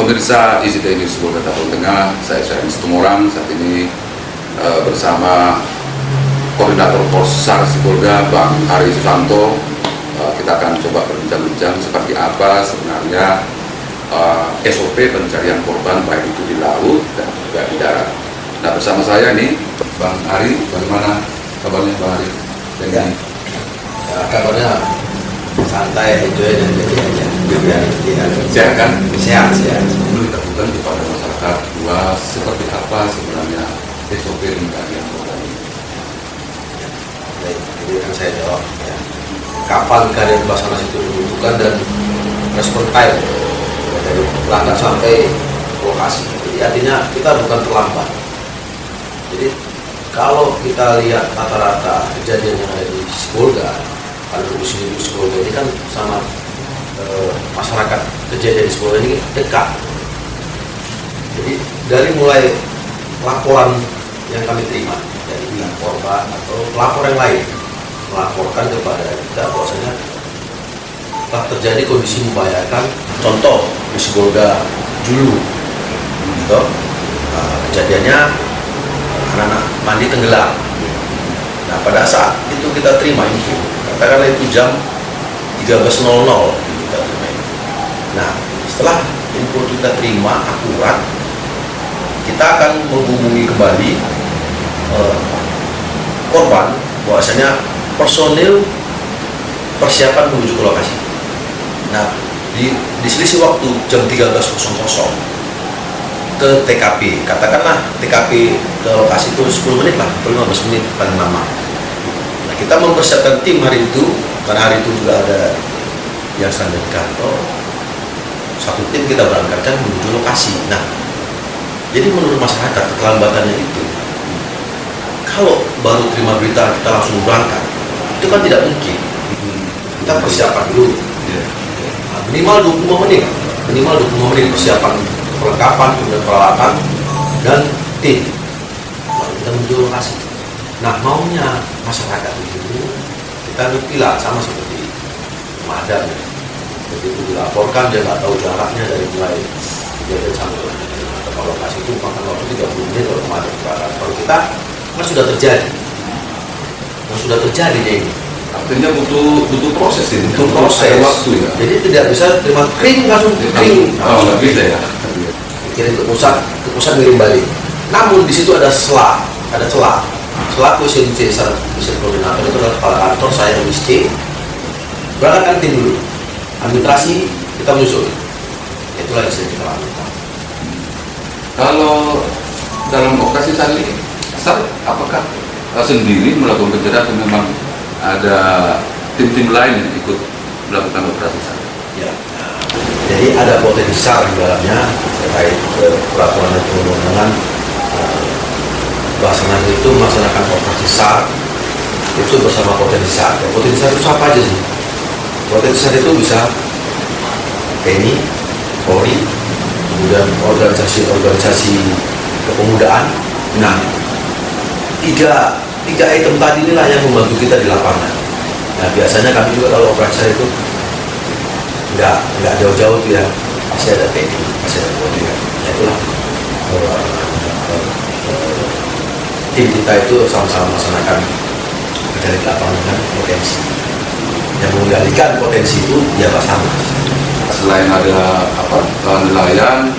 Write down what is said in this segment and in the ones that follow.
Pemirsa ICTNews Sibolga Tapang Tengah, saya Syahrini Situmorang saat ini bersama Koordinator Polsar Sibolga, Bang Ari Susanto. Kita akan coba berbincang-bincang seperti apa sebenarnya SOP pencarian korban, baik itu di laut dan juga di darat. Nah, bersama saya nih Bang Ari, bagaimana kabarnya Bang Ari? Ya, kabarnya santai, enjoy dan jadi aja. Sehat kan? Sehat. Perlu kita bukan kepada masyarakat luas seperti apa sebenarnya SOP pencarian korban ini. Baik, jadi akan saya jawab. Ya. Kapan kalian Basarnas itu dibutuhkan dan respon time dari pelanggan sampai lokasi. Jadi artinya kita bukan terlambat. Jadi kalau kita lihat rata-rata kejadian yang ada di Sibolga, pada musim Sibolga ini kan sama masyarakat, kejadian di Sibolga ini dekat. Jadi dari mulai laporan yang kami terima dari pihak korban atau pelapor yang lain melaporkan kepada kita bahwasanya telah terjadi kondisi membahayakan. Contoh di Sibolga dulu, gitu, kejadiannya anak-anak mandi tenggelam. Nah, pada saat itu kita terima info, katakanlah itu jam 13.00 kita terima info. Nah, setelah info kita terima akurat, kita akan menghubungi kembali korban bahwasanya personil persiapan menuju ke lokasi. Nah, di selisih waktu jam 13.00 ke TKP, katakanlah TKP ke lokasi itu 10 menit lah, 15 menit paling lama. Nah, kita mempersiapkan tim hari itu, karena hari itu juga ada yang standar kantor. Satu tim kita berangkatkan menuju lokasi. Nah, jadi menurut masyarakat keterlambatannya itu, kalau baru terima berita kita langsung berangkat, itu kan tidak mungkin. Kita persiapan dulu. Nah, minimal 25 menit persiapan perlengkapan, kemudian peralatan dan tim. Lalu kita menuju lokasi. Nah, maunya masyarakat itu kita ngertilah sama seperti pemadam. Begitu dilaporkan dia nggak tahu jaraknya dari mulai kejadian sampai ke lokasi itu makan waktu 30 menit kalau pemadam kebakaran. Kalau kita kan sudah terjadi ini. Artinya butuh proses ini. Butuh proses. Waktu ya. Jadi tidak bisa terima kering langsung kering. Oh, nggak bisa ya. Kirim ke pusat ngirim balik. Namun di situ ada celah. Selaku SMC Service Koordinator itu adalah kepala kantor, saya MSC. Berangkatkan tim dulu. Administrasi kita menyusul. Itulah yang kita lakukan. Kalau dalam operasi saat ini, apakah sendiri melakukan pencarian atau memang ada tim-tim lain yang ikut melakukan operasi saat ini? Ya. Jadi ada potensi SAR di dalamnya terkait peraturan dan perundang-undangan. Basarnas itu melaksanakan operasi SAR itu bersama potensi SAR. Potensi SAR itu apa aja sih? Potensi SAR itu bisa TNI, Polri, kemudian organisasi kepemudaan. Nah, tiga item tadi inilah yang membantu kita di lapangan. Nah, biasanya kami juga kalau operasi itu nggak jauh-jauh tuh ya, pasti ada TNI, pasti ada Polri. Nah, itulah tim kita itu sama-sama melaksanakan pencarian di lapangan dengan potensi. Yang mengendalikan potensi itu ya Basarnas. Selain ada nelayan,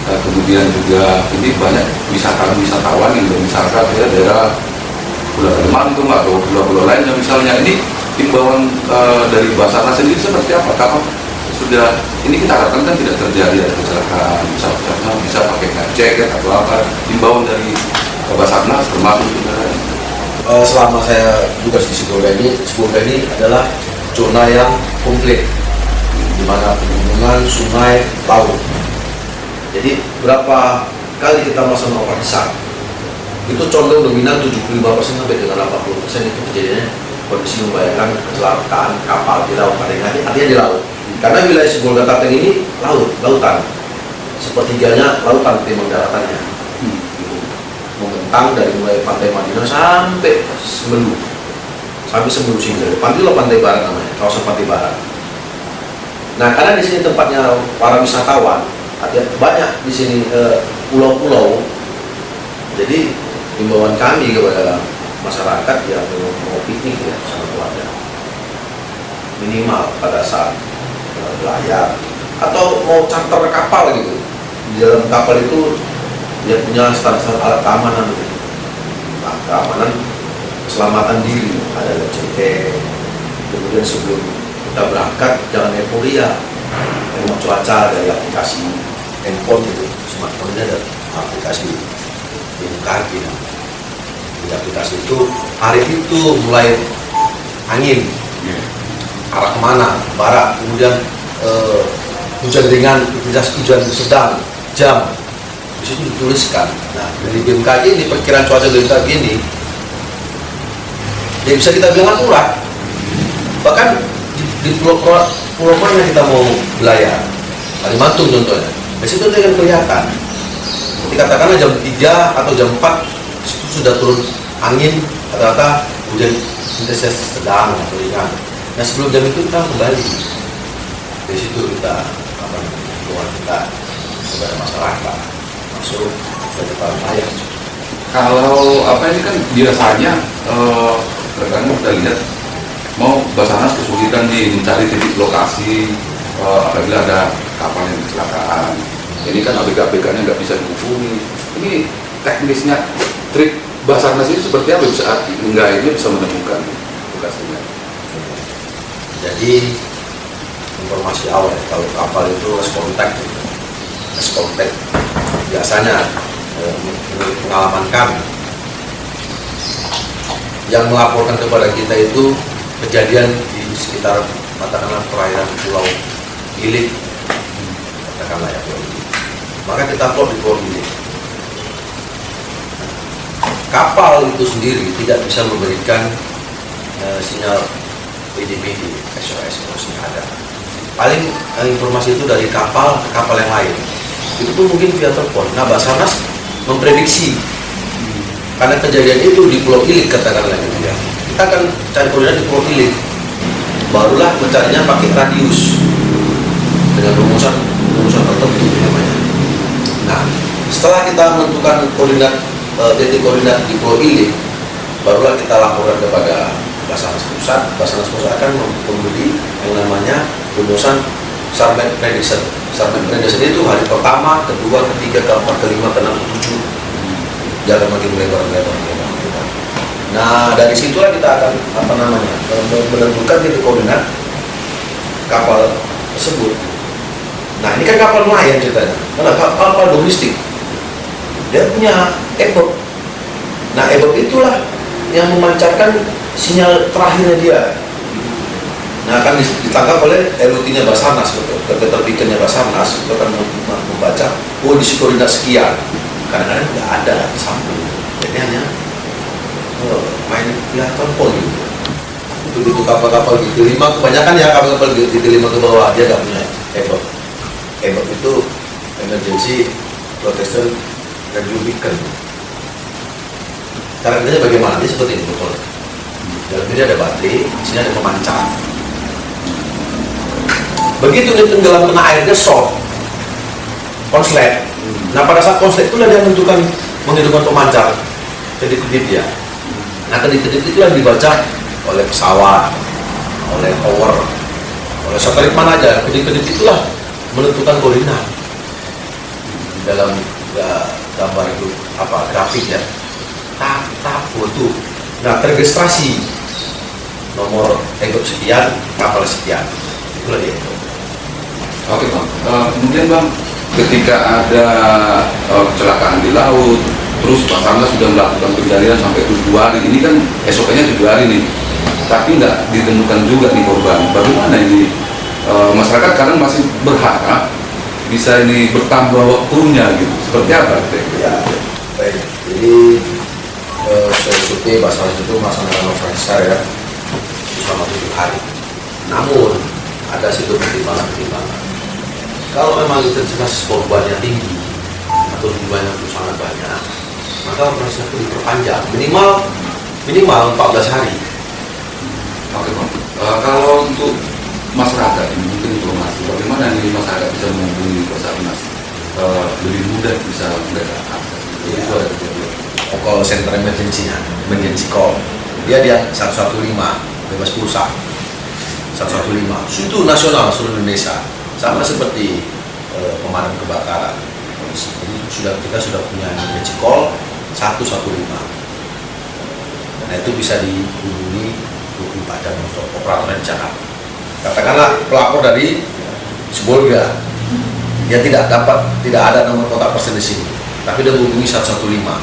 kemudian juga ini banyak wisatawan yang berwisata ya daerah Pulau Kalimantan atau pulau-pulau lainnya misalnya. Ini himbauan dari Basarnas sendiri seperti apa? Kalau sudah ini kita harapkan kan tidak terjadi ada kecelakaan, bisa pakai jaket atau apa. Himbauan dari Basarnas termasuk juga. Selama saya tugas di Sibolga ini adalah zona yang komplit, di mana pegunungan, sungai, laut. Jadi berapa kali kita melaksanakan operasi SAR, itu condong dominan 75% sampai dengan 80% itu kejadiannya kondisi membahayakan kecelakaan kapal di laut, artinya di laut. Karena wilayah Sibolga Tapang ini lautan, sepertiganya lautan ketimbang daratannya. Membentang dari mulai pantai Madinah sampai Semelu Singgah. Pantai Pantai Barat namanya, kawasan Pantai Barat. Nah, karena di sini tempatnya para wisatawan, ada banyak di sini pulau-pulau. Jadi himbauan kami kepada masyarakat yang mau piknik ya sama keluarga, minimal pada saat belayar atau mau charter kapal gitu, di dalam kapal itu dia punya standar alat keamanan gitu. Nah, keamanan keselamatan diri, ada life jacket. Kemudian sebelum kita berangkat jangan euforia, tengok cuaca dari aplikasi handphone gitu, smartphone ini ada aplikasi BMKG. Di aplikasi itu hari itu mulai angin arah kemana, barat, kemudian hujan ringan, intensitas hujan sedang, jam, di situ dituliskan. Nah, dari BMKG ini perkiraan cuaca BMKG ini ya bisa kita bilang akurat. Bahkan di pulau mana kita mau belayar, Kalimantan contohnya, di situ dia akan kelihatan. Jadi katakanlah jam 3 atau jam 4 itu sudah turun angin, rata-rata hujan intensitas sedang atau ringan. Nah, sebelum jam itu kita kembali. Di situ kita keluar kita kepada masyarakat masuk ke depan layar. Kalau ini kan biasanya rekan kita lihat mau Basarnas kesulitan mencari titik lokasi apabila ada kapal yang kecelakaan. Ini kan ABK-ABK-nya nggak bisa dihubungi. Ini teknisnya, trik Basarnas itu seperti apa bisa ini bisa menemukan lokasinya? Jadi informasi awal kalau kapal itu kontak biasanya menurut pengalaman kami yang melaporkan kepada kita itu kejadian di sekitar katakanlah perairan Pulau Gili, katakanlah ya Pulau Gili. Maka kita plot di Pulau Gili. Kapal itu sendiri tidak bisa memberikan sinyal PDPD, SOS harusnya ada. Paling informasi itu dari kapal ke kapal yang lain. Itu pun mungkin via telepon. Nah, Basarnas memprediksi karena kejadian itu di Pulau Ilik katakanlah gitu ya. Kita akan cari koordinat di Pulau Ilik. Barulah mencarinya pakai radius dengan rumusan tertentu namanya. Nah, setelah kita menentukan koordinat titik koordinat di Pulau Ilik, barulah kita laporkan kepada Basarnas Pusat. Basarnas Pusat akan membeli yang namanya rumusan Sarmet Prediction. Sarmet Prediction itu hari pertama, kedua, ketiga, keempat, kelima, keenam, ketujuh, jangan makin lebar. Nah, dari situlah kita akan menentukan titik koordinat kapal tersebut. Nah, ini kan kapal nelayan ceritanya, karena kapal domestik dia punya EBOB. Nah, EBOB itulah yang memancarkan sinyal terakhirnya dia. Nah, akan ditangkap oleh LUT-nya Basarnas, keterbitannya Basarnas, itu akan membaca, oh di koordinat sekian. Kadang-kadang nggak ada sambung, jadi hanya main via telepon gitu. Begitu kapal-kapal di Delima, kebanyakan ya kapal-kapal di Delima ke bawah dia nggak punya EBOB. EBOB itu Emergency Protection Radio Beacon. Cara kerjanya bagaimana? Dia seperti ini betul. Dalam ini ada baterai, di sini ada pemancar. Begitu dia tenggelam kena air, dia short, konslet. Nah, pada saat konslet itulah dia menghidupkan pemancar kedip-kedip dia. Nah, kedip-kedip itulah dibaca oleh pesawat, oleh tower, oleh satelit mana aja. Kedip-kedip itulah menentukan koordinat dalam gambar itu grafik ya. Tak foto. Nah, terregistrasi nomor EBOB sekian, kapal sekian. Itulah dia. Oke Bang, kemudian Bang, ketika ada kecelakaan di laut, terus Basarnas sudah melakukan pencarian sampai 7 hari, ini kan esoknya 7 hari nih, tapi nggak ditemukan juga nih korban. Bagaimana ini masyarakat kadang masih berharap bisa ini bertambah waktunya gitu, seperti apa? Ya, baik. Jadi SUP Basarnas itu melaksanakan operasi ya selama 7 hari. Namun ada situ pertimbangan. Kalau memang intensitas korbannya tinggi atau jumlahnya itu sangat banyak, maka operasi itu diperpanjang minimal 14 hari. Oke Bang, kalau untuk masyarakat ini mungkin informasi bagaimana ini masyarakat bisa menghubungi Basarnas lebih mudah bisa mereka akses. Itu ada kejadian. Call center emergency-nya, emergency call. Dia 115 bebas pulsa. 115 itu nasional seluruh Indonesia, sama seperti pemadam kebakaran. Jadi kita sudah punya emergency call 115. Nah itu bisa dihubungi 24 jam untuk operatornya di Jakarta. Katakanlah pelapor dari Sibolga, dia tidak ada nomor kontak person di sini, tapi dia menghubungi 115,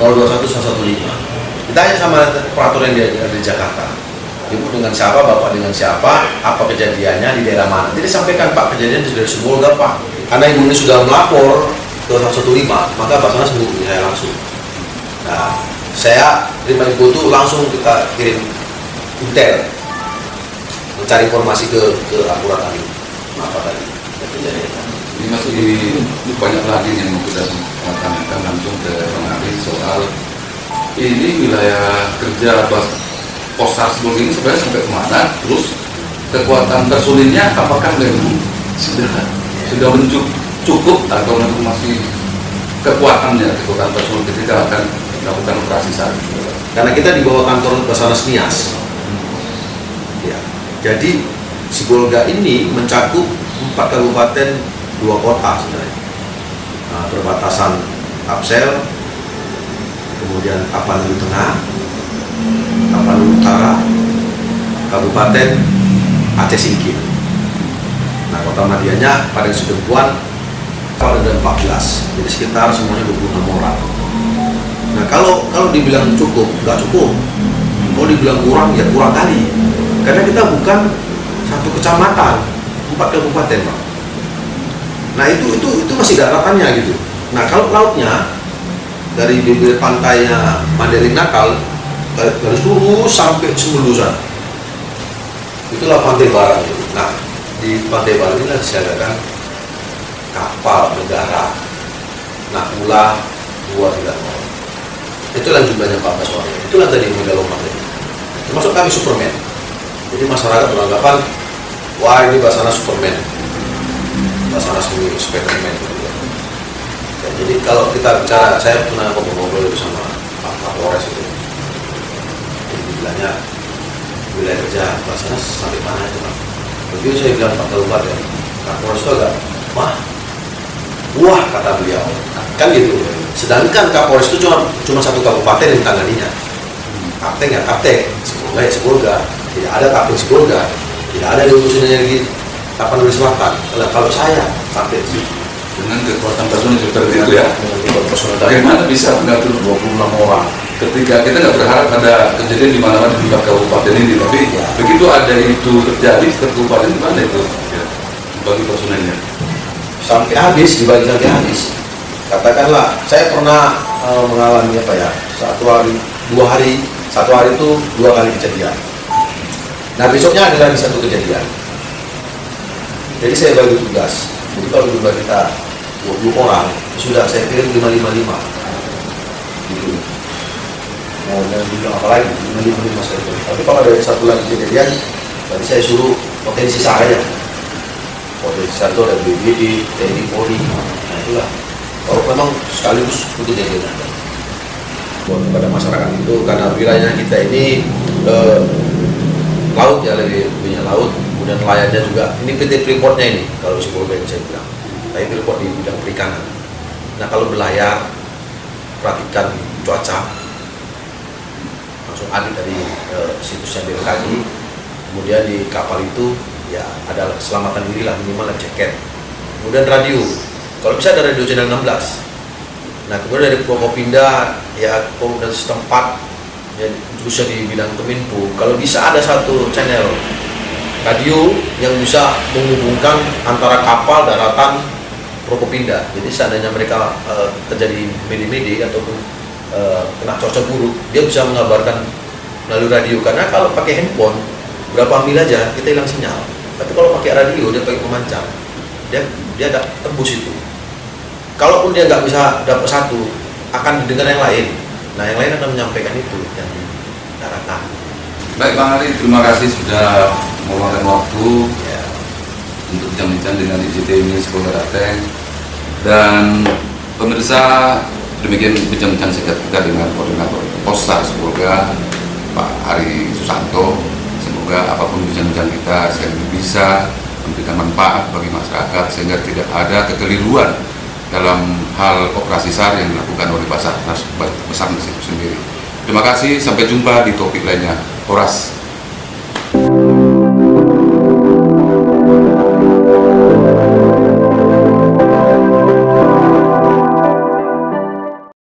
021 115. Ditanya sama operator yang di Jakarta, ibu dengan siapa, bapak dengan siapa, apa kejadiannya di daerah mana. Jadi sampaikan, Pak, kejadian dari Sibolga, Pak. Karena ibu ini sudah melapor ke 115, maka Basarnas menghubungi saya langsung. Nah, saya terima info itu langsung kita kirim intel, mencari informasi ke akurat tadi. Apa tadi? Ini masih banyak lagi yang mau kita tanyakan langsung ke Bang Ali soal ini wilayah kerja Posar Sibolga ini sebenarnya sampai kemana, terus kekuatan personilnya apakah memang sudah cukup atau masih kekuatan personil ketika akan melakukan operasi saat ini? Karena kita di bawah kantor Basarnas Nias, ya, jadi Sibolga ini mencakup 4 kabupaten 2 kota sebenarnya. Nah, perbatasan Tapsel, kemudian Tapanuli Tengah, Tapanuli Utara, Kabupaten Aceh Singkil. Nah, kota Madianya pada Sidempuan kalau ada 14, jadi sekitar semuanya 26 orang. Nah, kalau dibilang cukup, nggak cukup. Kalau dibilang kurang, ya kurang kali. Karena kita bukan satu kecamatan, 4 kabupaten, Pak. Nah, itu masih daratannya gitu. Nah, kalau lautnya dari bibir pantainya Mandailing Nakal garis lurus sampai Semulu sana. Itulah pantai barat gitu. Nah, di pantai barat ini disiagakan kapal negara Nakula 230. Itulah jumlahnya 14 orang. Itulah tadi Megaloman tadi. Termasuk kami Superman. Jadi masyarakat beranggapan, wah ini Basarnas Superman, Basarnas ini Spiderman. Ya, jadi kalau kita bicara, saya pernah ngobrol sama Pak Kapolres itu. Jadi dibilangnya wilayah kerja Basarnas sampai mana itu, Pak? Begitu saya bilang Pak Kabupaten, Kapolres itu agak, wah kata beliau, kan gitu. Sedangkan Kapolres itu cuma satu kabupaten yang tanganinya. Kapten ya kapten, Sibolga ya Sibolga. Tidak ada kapten Sibolga, tidak ada di urusan energi Tapanuli Selatan. Kalau saya sampai dengan kekuatan personil seperti itu ya, bagaimana bagaimana bisa mengatur 26 orang? Ketika kita nggak berharap ada kejadian di mana-mana di kabupaten ini, tapi begitu ada itu terjadi di kabupaten, gimana itu ya, bagi personilnya? Sampai habis, dibagi sampai habis. Katakanlah, saya pernah mengalami apa ya, satu hari itu 2 kali kejadian. Nah, besoknya ada lagi satu kejadian. Jadi saya bagi tugas. Jadi kalau jumlah kita 20 orang, sudah saya kirim 555. Gitu. Mau bilang apa lagi? 555 saya kirim. Tapi kalau ada satu lagi kejadian, tadi saya suruh potensi saya. Potensi saya itu ada BBD, TNI, Polri. Nah itulah. Kalau memang sekaligus untuk kejadian ada. Kepada masyarakat itu, karena wilayahnya kita ini laut ya, lebih banyak laut, kemudian nelayannya juga. Ini PT Freeport-nya ini, kalau Sibolga yang saya bilang. Tapi Freeport di bidang perikanan. Nah kalau berlayar, perhatikan cuaca. Langsung adik dari situsnya BMKG. Kemudian di kapal itu ya ada keselamatan diri lah, minimal ada jaket. Kemudian radio. Kalau bisa ada radio channel 16. Nah kemudian dari Prokopinda ya dan setempat ya, khususnya di bidang Kemenpu, kalau bisa ada satu channel radio yang bisa menghubungkan antara kapal daratan Prokopinda. Jadi seandainya mereka terjadi medi-medi ataupun kena cuaca buruk, dia bisa mengabarkan melalui radio. Karena kalau pakai handphone berapa mil aja kita hilang sinyal. Tapi kalau pakai radio dia pakai pemancar, dia ada tembus itu. Kalaupun dia nggak bisa dapat satu, akan didengar yang lain. Nah, yang lain akan menyampaikan itu yang di daratan. Baik Bang Ali, terima kasih sudah meluangkan waktu untuk bincang-bincang dengan ICT ini Sibolga Dateng. Dan pemirsa, demikian bincang-bincang singkat kita dengan koordinator Posar Sepolga Pak Ari Susanto. Semoga apapun bincang-bincang kita sehingga bisa memberikan manfaat bagi masyarakat sehingga tidak ada kekeliruan dalam hal operasi SAR yang dilakukan oleh Basarnas itu sendiri. Terima kasih, sampai jumpa di topik lainnya. Horas.